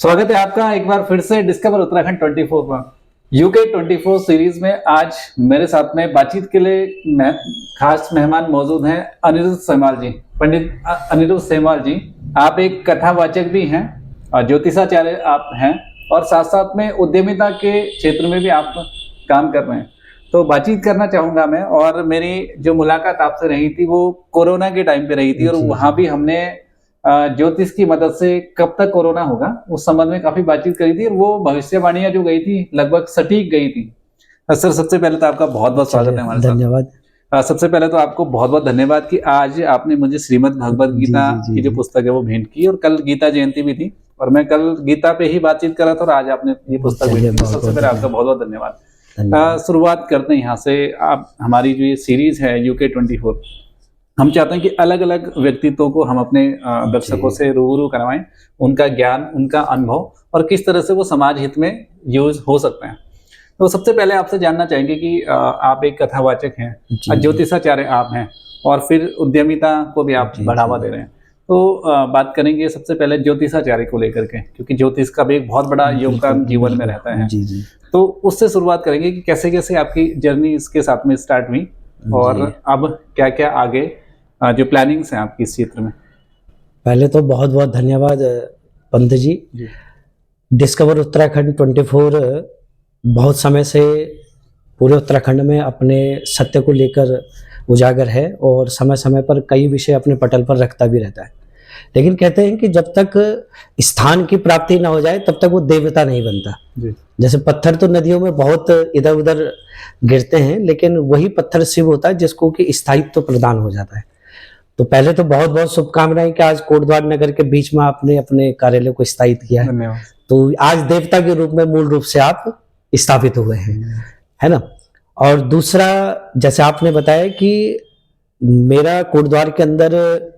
स्वागत है आपका एक बार फिर से डिस्कवर उत्तराखंड 24 में। यूके 24 सीरीज में आज मेरे साथ में बातचीत के लिए खास मेहमान मौजूद हैं अनिरुद्ध सेमवाल जी। पंडित अनिरुद्ध सेमवाल जी, आप एक कथावाचक भी हैं और ज्योतिषाचार्य आप हैं और साथ साथ में उद्यमिता के क्षेत्र में भी आप काम कर रहे हैं। तो बातचीत करना चाहूंगा मैं, और मेरी जो मुलाकात आपसे रही थी वो कोरोना के टाइम पे रही थी और वहां भी हमने ज्योतिष की मदद से कब तक कोरोना होगा उस संबंध में काफी बातचीत करी थी और वो भविष्यवाणियां जो गई थी लगभग सटीक गई थी। सर, सबसे पहले तो आपका बहुत बहुत स्वागत है हमारे साथ। धन्यवाद। सबसे पहले तो आपको बहुत बहुत धन्यवाद कि आज आपने मुझे श्रीमद् भगवद गीता की जो पुस्तक है वो भेंट की, और कल गीता जयंती भी थी और मैं कल गीता पे ही बातचीत कर रहा था और आज आपने ये पुस्तक भेंट की। सबसे पहले आपका बहुत बहुत धन्यवाद। शुरुआत करते हैं यहाँ से। आप हमारी जो ये सीरीज है यूके 24, हम चाहते हैं कि अलग अलग व्यक्तित्वों को हम अपने दर्शकों से रूबरू करवाएं, उनका ज्ञान, उनका अनुभव और किस तरह से वो समाज हित में यूज हो सकते हैं। तो सबसे पहले आपसे जानना चाहेंगे कि आप एक कथावाचक हैं, ज्योतिषाचार्य आप हैं और फिर उद्यमिता को भी आप बढ़ावा दे रहे हैं। तो बात करेंगे सबसे पहले ज्योतिषाचार्य को लेकर के, क्योंकि ज्योतिष का भी एक बहुत बड़ा योगदान जीवन में रहता है। तो उससे शुरुआत करेंगे कि कैसे कैसे आपकी जर्नी इसके साथ में स्टार्ट हुई और अब क्या क्या आगे जो प्लानिंग्स हैं आपकी इस क्षेत्र में। पहले तो बहुत बहुत धन्यवाद पंत जी। डिस्कवर उत्तराखंड 24 बहुत समय से पूरे उत्तराखंड में अपने सत्य को लेकर उजागर है और समय समय पर कई विषय अपने पटल पर रखता भी रहता है। लेकिन कहते हैं कि जब तक स्थान की प्राप्ति ना हो जाए तब तक वो देवता नहीं बनता। जैसे पत्थर तो नदियों में बहुत इधर उधर गिरते हैं, लेकिन वही पत्थर शिव होता है जिसको कि स्थायित्व प्रदान हो जाता है। तो पहले तो बहुत बहुत शुभकामनाएं कि आज कोटद्वार नगर के बीच में आपने अपने कार्यालय को स्थापित किया है। तो आज देवता के रूप में मूल रूप से आप स्थापित हुए हैं, है ना। और दूसरा, जैसे आपने बताया कि मेरा कोटद्वार के अंदर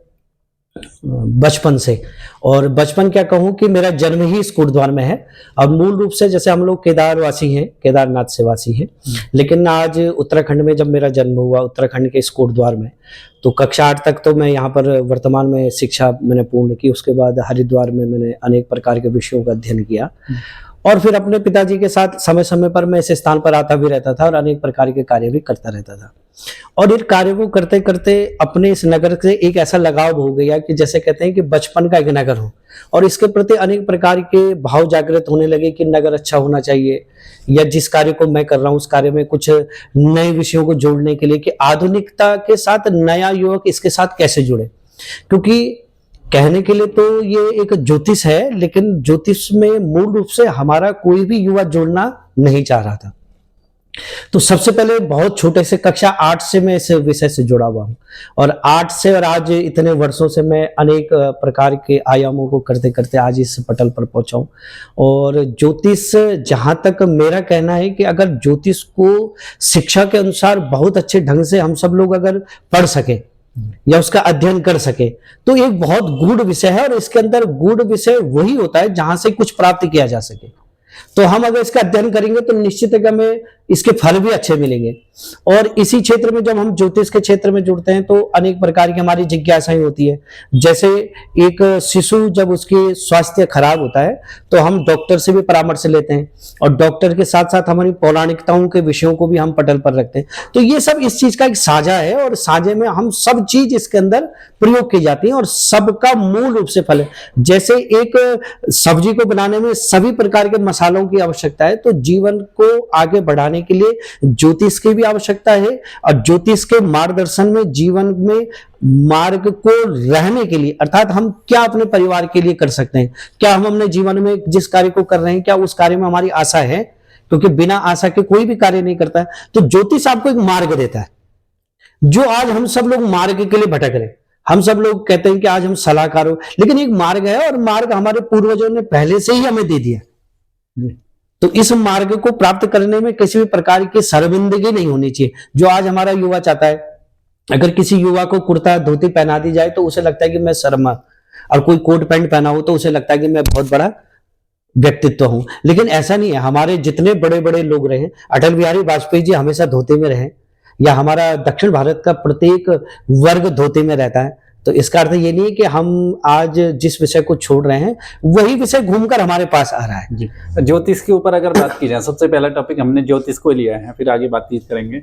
बचपन से, और बचपन क्या कहूँ कि मेरा जन्म ही इस कोटद्वार में है। अब मूल रूप से जैसे हम लोग केदारवासी हैं, केदारनाथ से वासी हैं, लेकिन आज उत्तराखंड में जब मेरा जन्म हुआ उत्तराखंड के इस कोटद्वार में, तो कक्षा 8 तक तो मैं यहाँ पर वर्तमान में शिक्षा मैंने पूर्ण की। उसके बाद हरिद्वार में मैंने अनेक प्रकार के विषयों का अध्ययन किया और फिर अपने पिताजी के साथ समय समय पर मैं इस स्थान पर आता भी रहता था और अनेक प्रकार के कार्य भी करता रहता था। और इन कार्यों को करते करते अपने इस नगर से एक ऐसा लगाव हो गया कि जैसे कहते हैं कि बचपन का एक नगर हो, और इसके प्रति अनेक प्रकार के भाव जागृत होने लगे कि नगर अच्छा होना चाहिए, या जिस कार्य को मैं कर रहा हूँ उस कार्य में कुछ नए विषयों को जोड़ने के लिए कि आधुनिकता के साथ नया युवक इसके साथ कैसे जुड़े। क्योंकि कहने के लिए तो ये एक ज्योतिष है, लेकिन ज्योतिष में मूल रूप से हमारा कोई भी युवा जुड़ना नहीं चाह रहा था। तो सबसे पहले बहुत छोटे से कक्षा 8 से मैं इस विषय से जुड़ा हुआ हूँ, और 8 से और आज इतने वर्षों से मैं अनेक प्रकार के आयामों को करते करते आज इस पटल पर पहुंचा हूँ। और ज्योतिष, जहां तक मेरा कहना है कि अगर ज्योतिष को शिक्षा के अनुसार बहुत अच्छे ढंग से हम सब लोग अगर पढ़ सके या उसका अध्ययन कर सके तो एक बहुत गूढ़ विषय है, और इसके अंदर गूढ़ विषय वही होता है जहां से कुछ प्राप्त किया जा सके। तो हम अगर इसका अध्ययन करेंगे तो निश्चित है कि हमें इसके फल भी अच्छे मिलेंगे। और इसी क्षेत्र में जब हम ज्योतिष के क्षेत्र में जुड़ते हैं तो अनेक प्रकार की हमारी जिज्ञासाएं होती है। जैसे एक शिशु जब उसकी स्वास्थ्य खराब होता है तो हम डॉक्टर से भी परामर्श लेते हैं, और डॉक्टर के साथ साथ हमारी पौराणिकताओं के विषयों को भी हम पटल पर रखते हैं। तो ये सब इस चीज का एक साझा है, और साझे में हम सब चीज इसके अंदर प्रयोग की जाती है और सबका मूल रूप से फल है। जैसे एक सब्जी को बनाने में सभी प्रकार के मसालों की आवश्यकता है, तो जीवन को आगे बढ़ाने के लिए ज्योतिष की भी आवश्यकता है, और ज्योतिष के मार्गदर्शन में जीवन में मार्ग को रहने के लिए, अर्थात हम क्या अपने परिवार के लिए कर सकते हैं, क्या हम अपने जीवन में जिस कार्य को कर रहे हैं क्या उस कार्य में हमारी आशा है, क्योंकि बिना आशा के कोई भी कार्य नहीं करता है। तो ज्योतिष आपको एक मार्ग देता है, जो आज हम सब लोग मार्ग के लिए भटक रहे हैं। हम सब लोग कहते हैं कि आज हम सलाहकार हो, लेकिन एक मार्ग है और मार्ग हमारे पूर्वजों ने पहले से ही हमें दे दिया। तो इस मार्ग को प्राप्त करने में किसी भी प्रकार की शर्मिंदगी नहीं होनी चाहिए, जो आज हमारा युवा चाहता है। अगर किसी युवा को कुर्ता धोती पहना दी जाए तो उसे लगता है कि मैं शर्मा, और कोई कोट पैंट पहना हो तो उसे लगता है कि मैं बहुत बड़ा व्यक्तित्व हूं। लेकिन ऐसा नहीं है। हमारे जितने बड़े बड़े लोग रहे, अटल बिहारी वाजपेयी जी हमेशा धोती में रहे, या हमारा दक्षिण भारत का प्रत्येक वर्ग धोती में रहता है। तो इसका अर्थ ये नहीं है कि हम आज जिस विषय को छोड़ रहे हैं वही विषय घूमकर हमारे पास आ रहा है। जी, ज्योतिष के ऊपर अगर बात की जाए, सबसे पहला टॉपिक हमने ज्योतिष को लिया है, फिर आगे बातचीत करेंगे।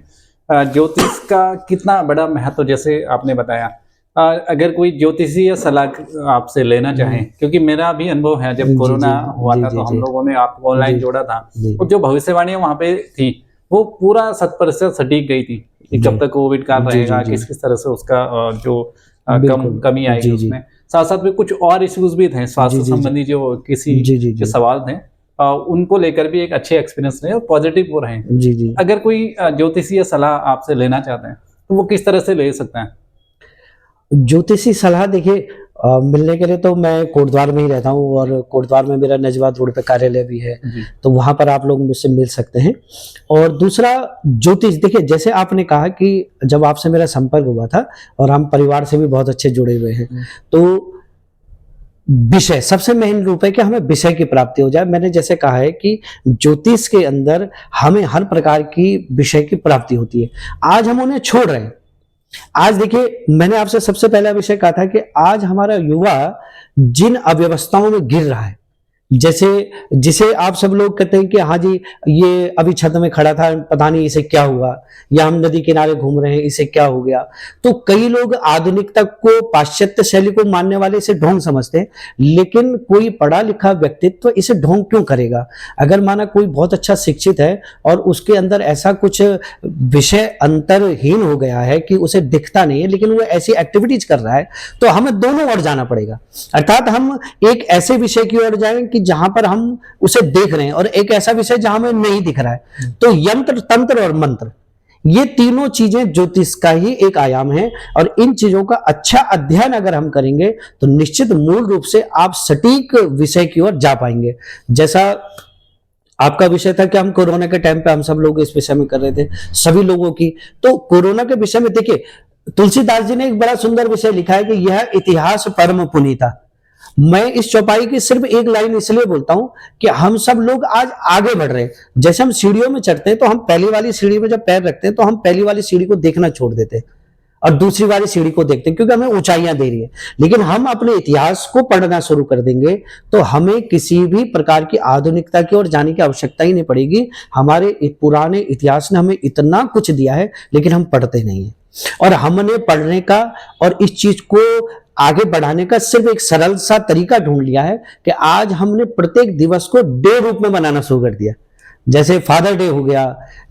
ज्योतिष का कितना बड़ा महत्व, जैसे आपने बताया, अगर कोई ज्योतिषीय सलाह आपसे लेना चाहे, क्योंकि मेरा भी अनुभव है, जब कोरोना हुआ था तो हम लोगों ने आपको ऑनलाइन जोड़ा था, और जो भविष्यवाणियां वहां पे थी वो पूरा 100% सटीक गई थी कि कब तक कोविड काल रहेगा, किस किस तरह से उसका जो कमी आएगी उसमें। साथ साथ में कुछ और इश्यूज भी थे स्वास्थ्य संबंधी, जो किसी जो सवाल थे उनको लेकर भी एक अच्छे एक्सपीरियंस रहे और पॉजिटिव वो रहे। अगर कोई ज्योतिषीय सलाह आपसे लेना चाहते हैं तो वो किस तरह से ले सकते हैं? ज्योतिषी सलाह देखिए, मिलने के लिए तो मैं कोटद्वार में ही रहता हूँ, और कोटद्वार में मेरा नजवाद रोड पे कार्यालय भी है, तो वहां पर आप लोग मुझसे मिल सकते हैं। और दूसरा, ज्योतिष देखिए, जैसे आपने कहा कि जब आपसे मेरा संपर्क हुआ था, और हम परिवार से भी बहुत अच्छे जुड़े हुए हैं, तो विषय सबसे मेन रूप है कि हमें विषय की प्राप्ति हो जाए। मैंने जैसे कहा है कि ज्योतिष के अंदर हमें हर प्रकार की विषय की प्राप्ति होती है। आज हम उन्हें छोड़ रहे हैं। आज देखिए, मैंने आपसे सबसे पहला विषय कहा था कि आज हमारा युवा जिन अव्यवस्थाओं में गिर रहा है, जैसे जिसे आप सब लोग कहते हैं कि हाँ जी, ये अभी छत में खड़ा था, पता नहीं इसे क्या हुआ, या हम नदी किनारे घूम रहे हैं, इसे क्या हो गया। तो कई लोग आधुनिकता को, पाश्चात्य शैली को मानने वाले इसे ढोंग समझते हैं, लेकिन कोई पढ़ा लिखा व्यक्तित्व इसे ढोंग क्यों करेगा? अगर माना कोई बहुत अच्छा शिक्षित है और उसके अंदर ऐसा कुछ विषय अंतरहीन हो गया है कि उसे दिखता नहीं है, लेकिन वो ऐसी एक्टिविटीज कर रहा है, तो हमें दोनों ओर जाना पड़ेगा। अर्थात हम एक ऐसे विषय की ओर जाएं कि जहां पर हम उसे देख रहे हैं, और एक ऐसा विषय जहां हमें नहीं दिख रहा है। तो यंत्र, तंत्र और मंत्र, ये तीनों चीजें ज्योतिष का ही एक आयाम है, और इन चीजों का अच्छा अध्ययन अगर हम करेंगे तो निश्चित मूल रूप से आप सटीक विषय की ओर जा पाएंगे। जैसा आपका विषय था कि हम कोरोना के टाइम पे हम सब लोग इस विषय में कर रहे थे, सभी लोगों की। तो कोरोना के विषय में देखिए, तुलसीदास जी ने एक बड़ा सुंदर विषय लिखा है कि यह इतिहास परम पुनीता। मैं इस चौपाई की सिर्फ एक लाइन इसलिए बोलता हूं कि हम सब लोग आज आगे बढ़ रहे हैं। जैसे हम सीढ़ियों में चढ़ते हैं तो हम पहली वाली सीढ़ी में जब पैर रखते हैं तो हम पहली वाली सीढ़ी को देखना छोड़ देते हैं और दूसरी वाली सीढ़ी को देखते हैं, क्योंकि हमें ऊंचाइयां दे रही है। लेकिन हम अपने इतिहास को पढ़ना शुरू कर देंगे तो हमें किसी भी प्रकार की आधुनिकता की ओर जाने की आवश्यकता ही नहीं पड़ेगी। हमारे पुराने इतिहास ने हमें इतना कुछ दिया है, लेकिन हम पढ़ते नहीं है। और हमने पढ़ने का और इस चीज को आगे बढ़ाने का सिर्फ एक सरल सा तरीका ढूंढ लिया है कि आज हमने प्रत्येक दिवस को डे रूप में बनाना शुरू कर दिया। जैसे फादर डे हो गया,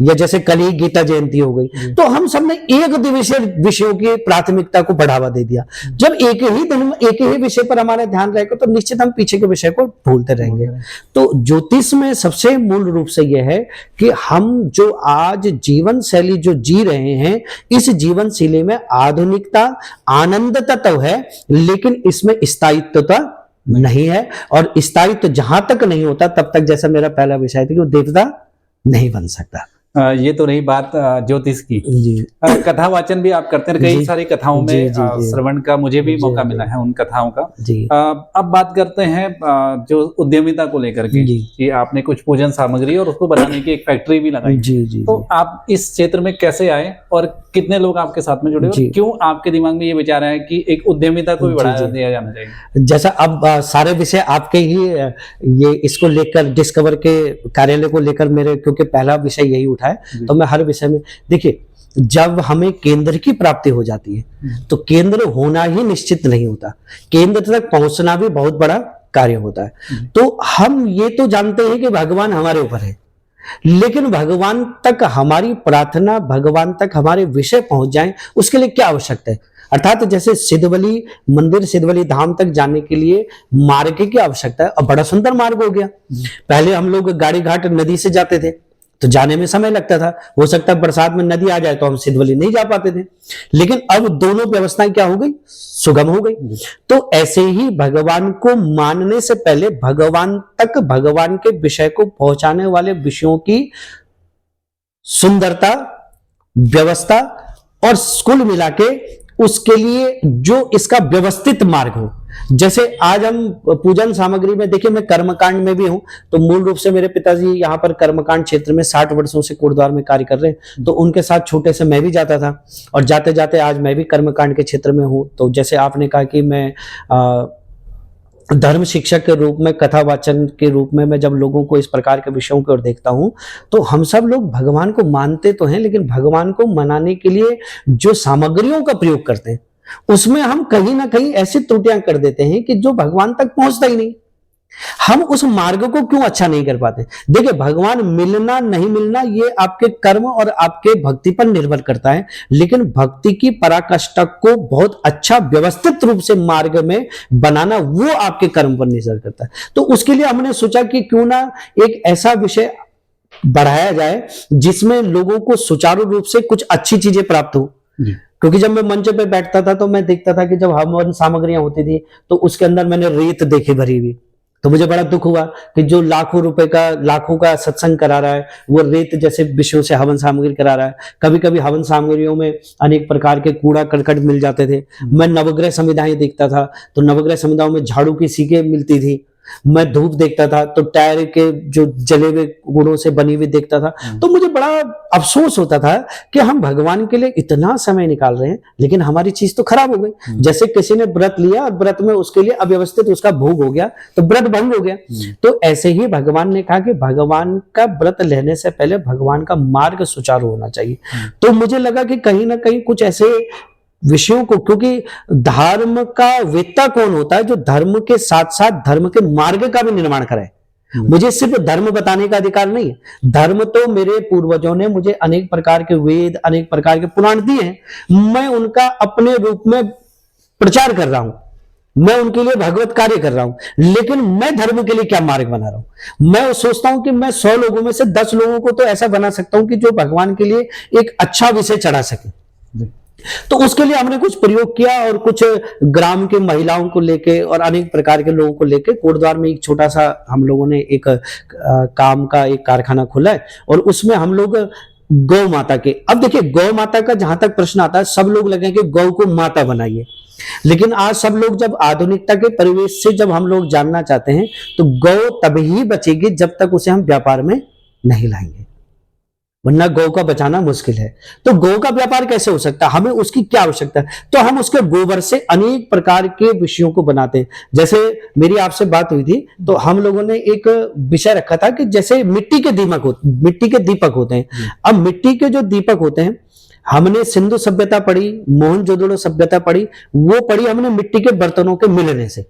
या जैसे कल ही गीता जयंती हो गई, तो हम सबने एक दिवसीय विषयों की प्राथमिकता को बढ़ावा दे दिया। जब एक ही दिन एक ही विषय पर हमारा ध्यान रहेगा तो निश्चित हम पीछे के विषय को भूलते रहेंगे। तो ज्योतिष में सबसे मूल रूप से यह है कि हम जो आज जीवन शैली जो जी रहे हैं, इस जीवन शैली में आधुनिकता आनंदता तो है, लेकिन इसमें स्थायित्वता नहीं है। और स्थायित्व जहां तक नहीं होता तब तक, जैसा मेरा पहला विषय था, कि वो देवता नहीं बन सकता। ये तो रही बात ज्योतिष की। कथा वाचन भी आप करते हैं, कई सारी कथाओं में श्रवण का मुझे भी मौका मिला है उन कथाओं का। अब बात करते हैं जो उद्यमिता को लेकर के, कि आपने कुछ पूजन सामग्री और उसको बनाने की एक फैक्ट्री भी लगाई। तो आप इस क्षेत्र में कैसे आए और कितने लोग आपके साथ में जुड़े, और क्यों आपके दिमाग में ये विचार आया कि एक उद्यमिता को भी बढ़ावा दिया जाना चाहिए? जैसा अब सारे विषय आपके ही ये इसको लेकर, डिस्कवर के कार्यालय को लेकर मेरे, क्योंकि पहला विषय यही उठा है, तो मैं हर विषय में, देखिए, जब हमें केंद्र की प्राप्ति हो जाती है तो केंद्र होना ही निश्चित नहीं होता, केंद्र तक पहुंचना भी बहुत बड़ा कार्य होता है। तो हम ये तो जानते हैं कि भगवान हमारे ऊपर है, लेकिन भगवान तक हमारी प्रार्थना, भगवान तक हमारे विषय पहुंच जाएं, उसके लिए क्या आवश्यकता है? अर्थात जैसे सिद्धवली मंदिर, सिद्धवली धाम तक जाने के लिए मार्ग की आवश्यकता है, और बड़ा सुंदर मार्ग हो गया। पहले हम लोग गाड़ी घाट नदी से जाते थे तो जाने में समय लगता था, हो सकता है बरसात में नदी आ जाए तो हम सिद्धवली नहीं जा पाते थे, लेकिन अब दोनों व्यवस्थाएं क्या हो गई, सुगम हो गई। तो ऐसे ही भगवान को मानने से पहले भगवान तक, भगवान के विषय को पहुंचाने वाले विषयों की सुंदरता, व्यवस्था और कुल मिला के उसके लिए जो इसका व्यवस्थित मार्ग हो, जैसे आज हम पूजन सामग्री में देखिए, मैं कर्मकांड में भी हूं, तो मूल रूप से मेरे पिताजी यहाँ पर कर्मकांड क्षेत्र में 60 वर्षों से कोटद्वार में कार्य कर रहे हैं, तो उनके साथ छोटे से मैं भी जाता था, और जाते जाते आज मैं भी कर्मकांड के क्षेत्र में हूं। तो जैसे आपने कहा कि मैं धर्म शिक्षक के रूप में, कथा वाचन के रूप में मैं जब लोगों को इस प्रकार के विषयों की ओर देखता हूं, तो हम सब लोग भगवान को मानते तो हैं, लेकिन भगवान को मनाने के लिए जो सामग्रियों का प्रयोग करते हैं उसमें हम कहीं ना कहीं ऐसी त्रुटियां कर देते हैं कि जो भगवान तक पहुंचता ही नहीं। हम उस मार्ग को क्यों अच्छा नहीं कर पाते? देखिए, भगवान मिलना नहीं मिलना ये आपके कर्म और आपके भक्ति पर निर्भर करता है, लेकिन भक्ति की पराकाष्ठा को बहुत अच्छा व्यवस्थित रूप से मार्ग में बनाना वो आपके कर्म पर निर्भर करता है। तो उसके लिए हमने सोचा कि क्यों ना एक ऐसा विषय बढ़ाया जाए जिसमें लोगों को सुचारू रूप से कुछ अच्छी चीजें प्राप्त हो। क्योंकि जब मैं मंच पे बैठता था तो मैं देखता था कि जब हवन सामग्रियां होती थी तो उसके अंदर मैंने रेत देखी भरी हुई, तो मुझे बड़ा दुख हुआ कि जो लाखों रुपए का, लाखों का सत्संग करा रहा है, वो रेत जैसे विषयों से हवन सामग्री करा रहा है। कभी कभी हवन सामग्रियों में अनेक प्रकार के कूड़ा करकट मिल जाते थे। मैं नवग्रह संविधाएं देखता था, तो नवग्रह संविधाओं में झाड़ू की सीकें मिलती थी। मैं धूप देखता था तो टायर के जो जले हुए गुणों से बनी हुई देखता था। तो मुझे बड़ा अफसोस होता था कि हम भगवान के लिए इतना समय निकाल रहे हैं, लेकिन हमारी चीज तो खराब हो गई। जैसे किसी ने व्रत लिया और व्रत में उसके लिए अव्यवस्थित उसका भोग हो गया, तो व्रत भंग हो गया। तो ऐसे ही भगवान ने कहा कि भगवान का व्रत लेने से पहले भगवान का मार्ग सुचारू होना चाहिए। तो मुझे लगा कि कहीं ना कहीं कुछ ऐसे विषयों को, क्योंकि धर्म का वेत्ता कौन होता है? जो धर्म के साथ साथ धर्म के मार्ग का भी निर्माण करे। मुझे सिर्फ धर्म बताने का अधिकार नहीं है। धर्म तो मेरे पूर्वजों ने मुझे अनेक प्रकार के वेद, अनेक प्रकार के पुराण दिए हैं, मैं उनका अपने रूप में प्रचार कर रहा हूं, मैं उनके लिए भगवत कार्य कर रहा हूं, लेकिन मैं धर्म के लिए क्या मार्ग बना रहा हूं? मैं सोचता हूं कि मैं 100 लोगों में से 10 लोगों को तो ऐसा बना सकता हूं कि जो भगवान के लिए एक अच्छा विषय चढ़ा सके। तो उसके लिए हमने कुछ प्रयोग किया, और कुछ ग्राम के महिलाओं को लेके और अनेक प्रकार के लोगों को लेके कोटद्वार में एक छोटा सा हम लोगों ने एक काम का एक कारखाना खोला है, और उसमें हम लोग गौ माता के, अब देखिए गौ माता का जहां तक प्रश्न आता है, सब लोग लगे कि गौ को माता बनाइए, लेकिन आज सब लोग जब आधुनिकता के परिवेश से जब हम लोग जानना चाहते हैं, तो गौ तभी बचेगी जब तक उसे हम व्यापार में नहीं लाएंगे, वरना गौ का बचाना मुश्किल है। तो गौ का व्यापार कैसे हो सकता है? हमें उसकी क्या आवश्यकता है? तो हम उसके गोबर से अनेक प्रकार के विषयों को बनाते हैं। जैसे मेरी आपसे बात हुई थी, तो हम लोगों ने एक विषय रखा था कि जैसे मिट्टी के दीपक होते हैं। अब मिट्टी के जो दीपक होते हैं, हमने सिंधु सभ्यता पढ़ी, मोहनजोदड़ो सभ्यता पढ़ी, वो पढ़ी हमने मिट्टी के बर्तनों के मिलने से।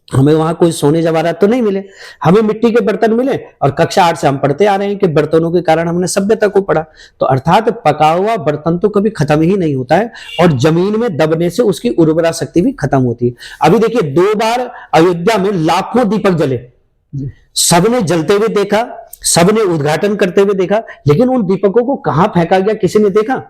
हमें वहां कोई सोने जवाहरात तो नहीं मिले, हमें मिट्टी के बर्तन मिले, और कक्षा 8 से हम पढ़ते आ रहे हैं कि बर्तनों के कारण हमने सभ्यता को पढ़ा। तो अर्थात पका हुआ बर्तन तो कभी खत्म ही नहीं होता है, और जमीन में दबने से उसकी उर्वरा शक्ति भी खत्म होती है। अभी देखिए 2 बार अयोध्या में लाखों दीपक जले, सबने जलते हुए देखा, सबने उद्घाटन करते हुए देखा, लेकिन उन दीपकों को कहां फेंका गया किसी ने देखा?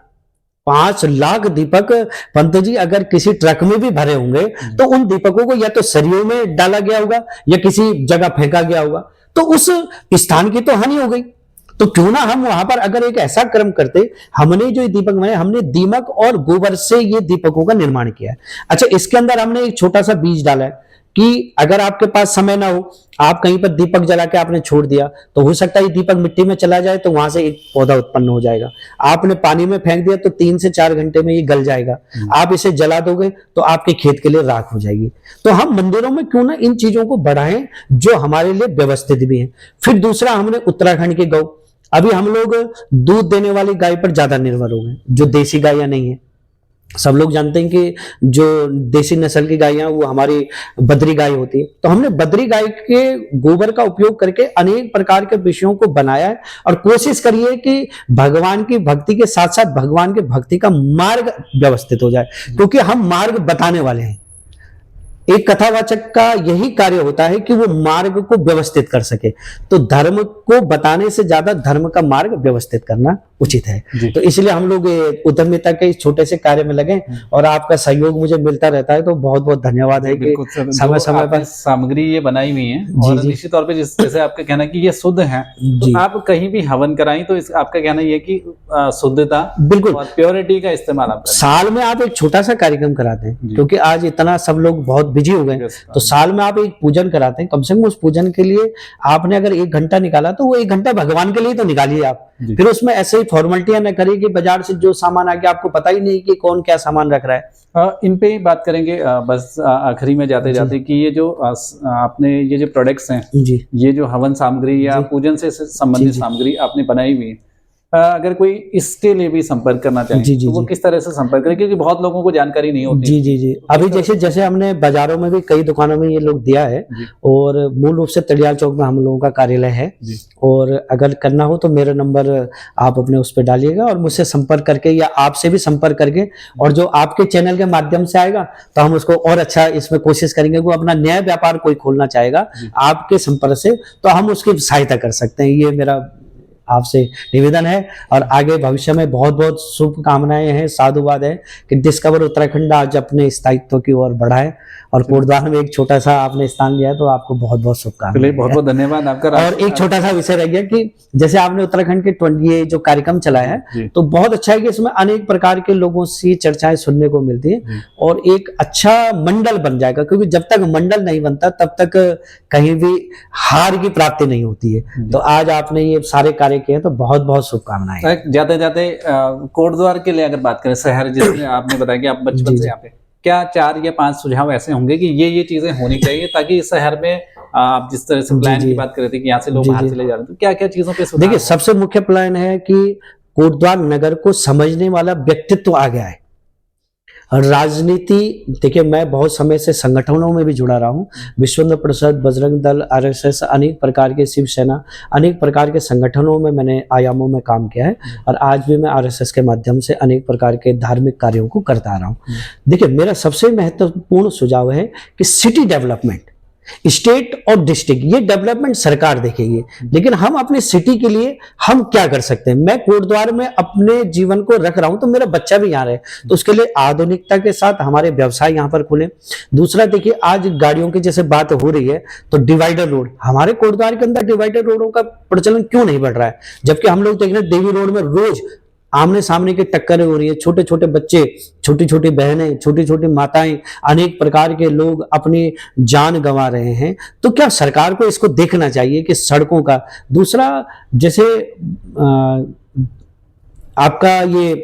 5 लाख दीपक पंत जी अगर किसी ट्रक में भी भरे होंगे, तो उन दीपकों को या तो सरियों में डाला गया होगा या किसी जगह फेंका गया होगा, तो उस स्थान की तो हानि हो गई। तो क्यों ना हम वहां पर अगर एक ऐसा कर्म करते, हमने जो दीपक बनाए, हमने दीमक और गोबर से ये दीपकों का निर्माण किया है। अच्छा, इसके अंदर हमने एक छोटा सा बीज डाला है कि अगर आपके पास समय ना हो, आप कहीं पर दीपक जला के आपने छोड़ दिया, तो हो सकता है दीपक मिट्टी में चला जाए, तो वहां से एक पौधा उत्पन्न हो जाएगा। आपने पानी में फेंक दिया तो 3 से 4 घंटे में ये गल जाएगा। आप इसे जला दोगे तो आपके खेत के लिए राख हो जाएगी। तो हम मंदिरों में क्यों ना इन चीजों को बढ़ाएं जो हमारे लिए व्यवस्थित भी है। फिर दूसरा, हमने उत्तराखंड की गौ, अभी हम लोग दूध देने वाली गाय पर ज्यादा निर्भर हो गए, जो देसी गायें नहीं है। सब लोग जानते हैं कि जो देसी नस्ल की गायें वो हमारी बद्री गाय होती है। तो हमने बद्री गाय के गोबर का उपयोग करके अनेक प्रकार के विषयों को बनाया है, और कोशिश करिए कि भगवान की भक्ति के साथ साथ भगवान की भक्ति का मार्ग व्यवस्थित हो जाए, क्योंकि हम मार्ग बताने वाले हैं। एक कथावाचक का यही कार्य होता है कि वो मार्ग को व्यवस्थित कर सके। तो धर्म को बताने से ज्यादा धर्म का मार्ग व्यवस्थित करना उचित है। तो इसलिए हम लोग उद्यमिता के इस छोटे से कार्य में लगे, और आपका सहयोग मुझे मिलता रहता है, तो बहुत बहुत धन्यवाद है कि समय समय पर सामग्री ये बनाई हुई है। और निश्चित तौर पे जैसे आपका कहना कि ये शुद्ध है, तो आप कहीं भी हवन कराएं तो आपका कहना ये कि शुद्धता बिल्कुल और प्योरिटी का इस्तेमाल आप साल में आप एक छोटा सा कार्यक्रम कराते हैं, क्योंकि आज इतना सब लोग बहुत बिजी हो गए, तो साल में आप एक पूजन कराते हैं, कम से कम उस पूजन के लिए आपने अगर 1 घंटा निकाला तो वो 1 घंटा भगवान के लिए तो निकालिए आप। फिर उसमें ऐसे ही फॉर्मेलिटियां न करिए कि बाजार से जो सामान आ गया आपको पता ही नहीं कि कौन क्या सामान रख रहा है। इन पे ही बात करेंगे बस आखिरी में जाते जाते कि ये जो आपने ये जो प्रोडक्ट्स हैं जी, ये जो हवन सामग्री या पूजन से संबंधित सामग्री आपने बनाई हुई है, अगर कोई इसके लिए भी संपर्क करना चाहे तो वो किस तरह से संपर्क करे, क्योंकि बहुत लोगों को जानकारी नहीं होती। जी जी जी, अभी जैसे हमने बाजारों में भी कई दुकानों में ये लोग दिया है, और मूल रूप से तड़ियाल चौक में हम लोगों का कार्यालय है, और अगर करना हो तो मेरा नंबर आप अपने उस पर डालिएगा और मुझसे संपर्क करके या आपसे भी संपर्क करके, और जो आपके चैनल के माध्यम से आएगा तो हम उसको और अच्छा इसमें कोशिश करेंगे। वो अपना नया व्यापार कोई खोलना चाहेगा आपके संपर्क से तो हम उसकी सहायता कर सकते हैं, ये मेरा आपसे निवेदन है। और आगे भविष्य में बहुत बहुत शुभकामनाएं हैं, साधुवाद है कि डिस्कवर उत्तराखंड आज अपने स्थायित्व की ओर बढ़ा है, और कोटद्वार में एक छोटा सा आपने स्थान लिया है, तो आपको बहुत बहुत शुभकामनाएं। बहुत बहुत धन्यवाद आपका। और एक छोटा सा विषय रह गया कि जैसे आपने उत्तराखंड के ये जो कार्यक्रम चलाया है तो बहुत अच्छा है कि इसमें अनेक प्रकार के लोगों से चर्चाएं सुनने को मिलती है, और एक अच्छा मंडल बन जाएगा, क्योंकि जब तक मंडल नहीं बनता तब तक कहीं भी हार की प्राप्ति नहीं होती है। तो आज आपने ये सारे कार्य किए तो बहुत बहुत शुभकामनाएं। जाते जाते कोटद्वार के लिए अगर बात करें, शहर जिसमें आपने बताया कि आप बचपन से यहाँ पे, क्या 4 या 5 सुझाव ऐसे होंगे कि ये चीजें होनी चाहिए ताकि इस शहर में आप जिस तरह से प्लान की बात कर रहे थे कि यहाँ से लोग बाहर चले जा रहे हैं, तो क्या क्या चीजों पे देखिए सबसे मुख्य प्लान है कि कोटद्वार नगर को समझने वाला व्यक्तित्व आ गया है। राजनीति, देखिए मैं बहुत समय से संगठनों में भी जुड़ा रहा हूँ, विश्व हिंदू परिषद, बजरंग दल, आरएसएस, अनेक प्रकार के शिवसेना, अनेक प्रकार के संगठनों में मैंने आयामों में काम किया है, और आज भी मैं आरएसएस के माध्यम से अनेक प्रकार के धार्मिक कार्यों को करता रहा हूँ। देखिए मेरा सबसे महत्वपूर्ण सुझाव है कि सिटी डेवलपमेंट, स्टेट और डिस्ट्रिक्ट, ये डेवलपमेंट सरकार देखेगी, लेकिन हम अपने सिटी के लिए हम क्या कर सकते हैं। मैं कोटद्वार में अपने जीवन को रख रहा हूं तो मेरा बच्चा भी यहाँ रहे, तो उसके लिए आधुनिकता के साथ हमारे व्यवसाय यहाँ पर खुले। दूसरा देखिए आज गाड़ियों की जैसे बात हो रही है तो डिवाइडर रोड, हमारे कोटद्वार के अंदर डिवाइडर रोडों का प्रचलन क्यों नहीं बढ़ रहा है, जबकि हम लोग देख रहे हैं देवी रोड में रोज आमने सामने की टक्करें हो रही है, छोटे छोटे बच्चे, छोटी छोटी बहनें, छोटी छोटी माताएं, अनेक प्रकार के लोग अपनी जान गंवा रहे हैं। तो क्या सरकार को इसको देखना चाहिए कि सड़कों का। दूसरा जैसे आपका ये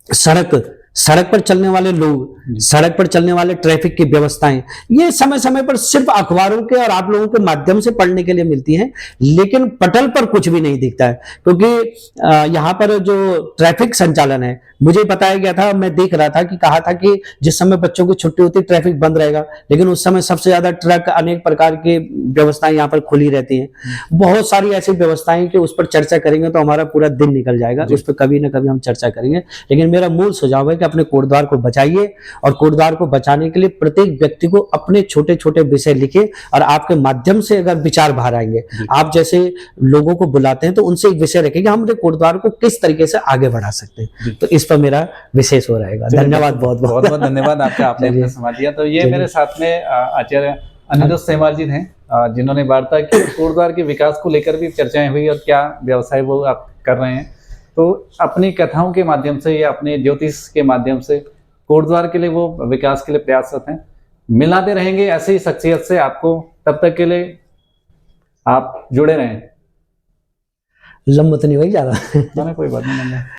सड़क पर चलने वाले लोग, सड़क पर चलने वाले ट्रैफिक की व्यवस्थाएं, ये समय समय पर सिर्फ अखबारों के और आप लोगों के माध्यम से पढ़ने के लिए मिलती हैं, लेकिन पटल पर कुछ भी नहीं दिखता है। क्योंकि यहाँ पर जो ट्रैफिक संचालन है, मुझे बताया गया था, मैं देख रहा था कि कहा था कि जिस समय बच्चों की छुट्टी होती है ट्रैफिक बंद रहेगा, लेकिन उस समय सबसे ज्यादा ट्रक, अनेक प्रकार की व्यवस्थाएं यहाँ पर खुली रहती हैं। बहुत सारी ऐसी व्यवस्थाएं कि उस पर चर्चा करेंगे तो हमारा पूरा दिन निकल जाएगा, उस पर कभी ना कभी हम चर्चा करेंगे। लेकिन मेरा मूल सुझाव है कि अपने कोटद्वार को बचाइए, और कोटद्वार को बचाने के लिए प्रत्येक व्यक्ति को अपने छोटे छोटे विषय लिखे, और आपके माध्यम से अगर विचार बाहर आएंगे, आप जैसे लोगों को बुलाते हैं तो उनसे एक विषय रखें कि हम अपने कोटद्वार को किस तरीके से आगे बढ़ा सकते हैं। तो इस पर मेरा विशेष हो रहेगा। धन्यवाद, बहुत बहुत धन्यवाद आपका, आपने समझ दिया। तो ये मेरे साथ में आचार्य अनिरुद्ध सेमवाल जी हैं, जिन्होंने वार्ता की, कोटद्वार के विकास को लेकर भी चर्चाएं हुई और क्या व्यवसाय वो आप कर रहे हैं। तो अपनी कथाओं के माध्यम से या अपने ज्योतिष के माध्यम से कोटद्वार के लिए वो विकास के लिए प्रयासरत हैं। मिलाते रहेंगे ऐसी ही शख्सियत से आपको, तब तक के लिए आप जुड़े रहें। लंबा तो नहीं भाई ज्यादा, कोई बात नहीं।